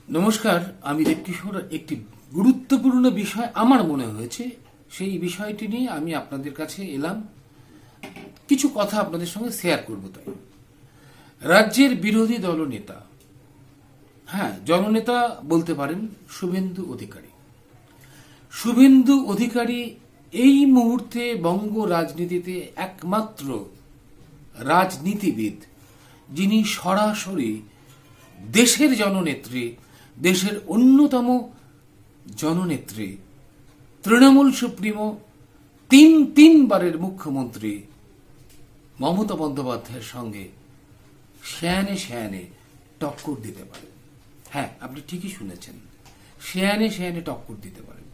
নমস্কার, আমি দেবকিশোর। একটি গুরুত্বপূর্ণ বিষয় আমার মনে হয়েছে, সেই বিষয়টি নিয়ে আমি আপনাদের কাছে এলাম, কিছু কথা আপনাদের সঙ্গে শেয়ার করব। তাই রাজ্যের বিরোধী দলনেতা, জননেতা বলতে পারেন শুভেন্দু অধিকারী। শুভেন্দু অধিকারী এই মুহূর্তে বঙ্গ রাজনীতিতে একমাত্র রাজনীতিবিদ যিনি সরাসরি দেশের জননেত্রী, দেশের অন্যতম জননেত্রী, তৃণমূল সুপ্রিমো, তিনবারের মুখ্যমন্ত্রী মমতা বন্দ্যোপাধ্যায়ের সঙ্গে সেয়ানে টক্কর দিতে পারেন। হ্যাঁ, আপনি ঠিকই শুনেছেন, সেয়ানে টক্কর দিতে পারেন।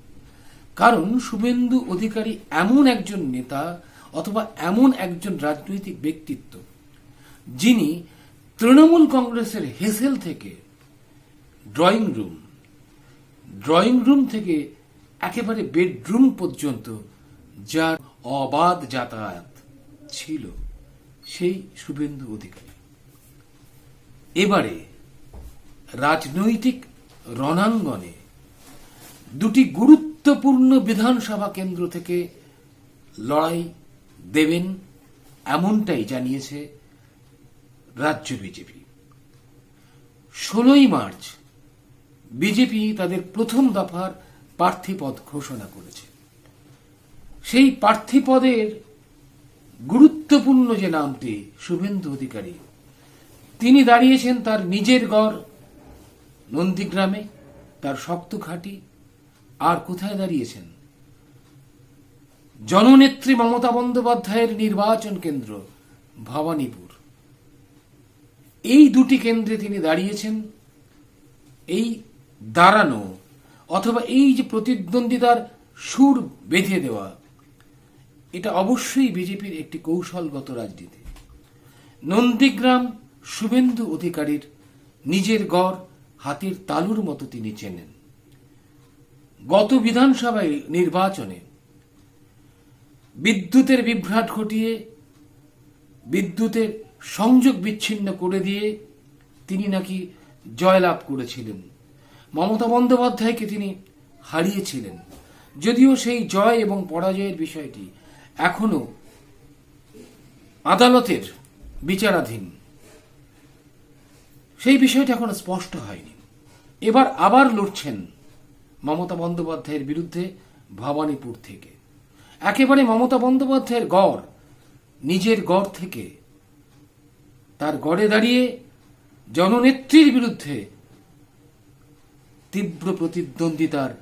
কারণ শুভেন্দু অধিকারী এমন একজন নেতা অথবা এমন একজন রাজনৈতিক ব্যক্তিত্ব যিনি তৃণমূল কংগ্রেসের হেসেল থেকে ড্রয়িং রুম থেকে একেবারে বেডরুম পর্যন্ত যার অবাধ যাতায়াত ছিল, সেই শুভেন্দু অধিকারী এবারে রাজনৈতিক রণাঙ্গনে দুটি গুরুত্বপূর্ণ বিধানসভা কেন্দ্র থেকে লড়াই দেবেন, এমনটাই জানিয়েছে রাজ্য বিজেপি। 16ই মার্চ বিজেপি তাদের প্রথম দফার প্রার্থীপদ ঘোষণা করেছে। সেই প্রার্থীপদের গুরুত্বপূর্ণ যে নামটি শুভেন্দু অধিকারী, তিনি দাঁড়িয়েছেন তার নিজের গড় নন্দীগ্রামে, তার শক্ত ঘাঁটি। আর কোথায় দাঁড়িয়েছেন? জননেত্রী মমতা বন্দ্যোপাধ্যায়ের নির্বাচন কেন্দ্র ভবানীপুর। এই দুটি কেন্দ্রে তিনি দাঁড়িয়েছেন। এই দাঁড়ানো অথবা এই যে প্রতিদ্বন্দ্বিতার সুর বেঁধে দেওয়া, এটা অবশ্যই বিজেপির একটি কৌশলগত রাজনীতি। নন্দীগ্রাম শুভেন্দু অধিকারীর নিজের গড়, হাতের তালুর মতো তিনি চেনেন। গত বিধানসভায় নির্বাচনে বিদ্যুতের বিভ্রাট ঘটিয়ে, বিদ্যুতের সংযোগ বিচ্ছিন্ন করে দিয়ে তিনি নাকি জয়লাভ করেছিলেন। মমতা বন্দ্যোপাধ্যায়কে তিনি হারিয়েছিলেন। যদিও সেই জয় এবং পরাজয়ের বিষয়টি এখনো আদালতের বিচারাধীন, সেই বিষয়টা এখনো স্পষ্ট হয়নি। এবার আবার লড়ছেন মমতা বন্দ্যোপাধ্যায়ের বিরুদ্ধে ভবানীপুর থেকে। একেবারে মমতা বন্দ্যোপাধ্যায়ের গড়, নিজের গড় থেকে তার গড়ে দাঁড়িয়ে জননেত্রীর বিরুদ্ধে তীব্র প্রতিদ্বন্দ্বিতার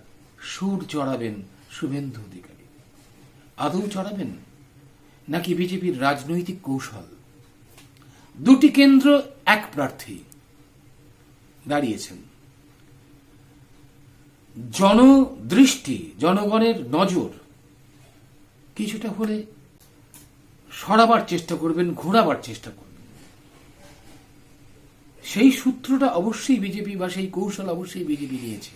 সুর চড়াবেন শুভেন্দু অধিকারী। আদৌ চড়াবেন নাকি বিজেপির রাজনৈতিক কৌশল? দুটি কেন্দ্র, এক প্রার্থী দাঁড়িয়েছেন। জনদৃষ্টি, জনগণের নজর কিছুটা হলে সরাবার চেষ্টা করবেন, ঘোরাবার চেষ্টা করবেন। সেই সূত্রটা অবশ্যই বিজেপি বা সেই কৌশল অবশ্যই বিজেপি নিয়েছে।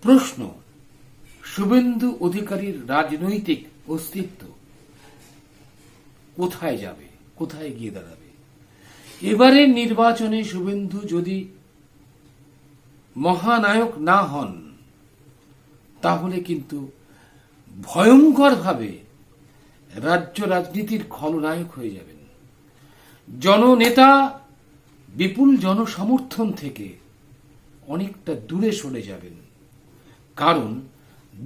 প্রশ্ন, শুভেন্দু অধিকারীর রাজনৈতিক অস্তিত্ব কোথায় যাবে, কোথায় গিয়ে দাঁড়াবে? এবারের নির্বাচনে শুভেন্দু যদি মহানায়ক না হন, তাহলে কিন্তু ভয়ঙ্করভাবে রাজ্য রাজনীতির খলনায়ক হয়ে যাবেন। জননেতা বিপুল জনসমর্থন থেকে অনেকটা দূরে সরে যাবেন। কারণ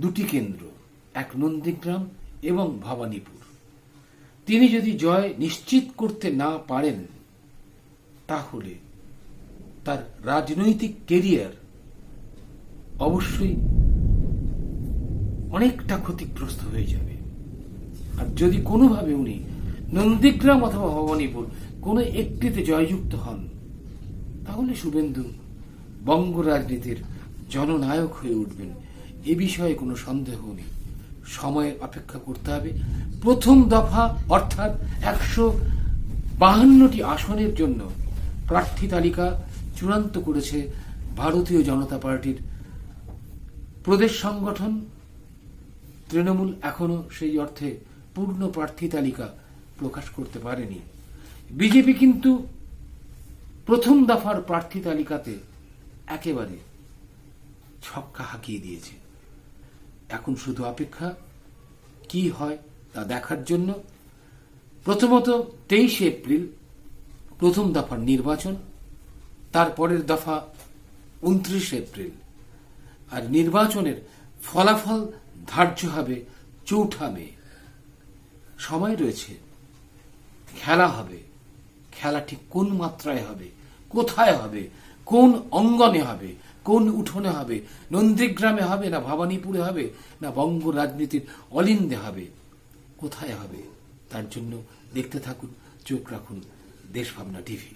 দুটি কেন্দ্র, এক নন্দীগ্রাম এবং ভবানীপুর, তিনি যদি জয় নিশ্চিত করতে না পারেন, তাহলে তার রাজনৈতিক কেরিয়ার অবশ্যই অনেকটা ক্ষতিগ্রস্ত হয়ে যাবে। আর যদি কোনোভাবে উনি নন্দীগ্রাম অথবা ভবানীপুর কোনো একটিতে জয়যুক্ত হন, তাহলে শুভেন্দু বঙ্গ রাজনীতির জননায়ক হয়ে উঠবেন। এ বিষয়ে কোনো সন্দেহ নেই। সময়ের অপেক্ষা করতে হবে। প্রথম দফা অর্থাৎ 152টি আসনের জন্য প্রার্থী তালিকা চূড়ান্ত করেছে ভারতীয় জনতা পার্টির প্রদেশ সংগঠন। তৃণমূল এখনো সেই অর্থে পূর্ণ প্রার্থী তালিকা প্রকাশ করতে পারেনি। বিজেপি কিন্তু প্রথম দফার প্রার্থী তালিকাতে একেবারে ছক্কা হাঁকিয়ে দিয়েছে। এখন শুধু অপেক্ষা কি হয় তা দেখার জন্য। প্রথমত 23 এপ্রিল প্রথম দফার নির্বাচন, তারপরের দফা 29 এপ্রিল, আর নির্বাচনের ফলাফল ধার্য হবে 4 মে। সময় রয়েছে, খেলা হবে। খেলা ঠিক কোন মাত্রায় হবে, কোথায় হবে, কোন অঙ্গনে হবে, কোন উঠোনে হবে, নন্দীগ্রামে হবে না ভবানীপুরে হবে না বঙ্গ রাজনীতির অলিন্দে হবে, কোথায় হবে, তার জন্য দেখতে থাকুন, চোখ রাখুন দেশভাবনা টিভি।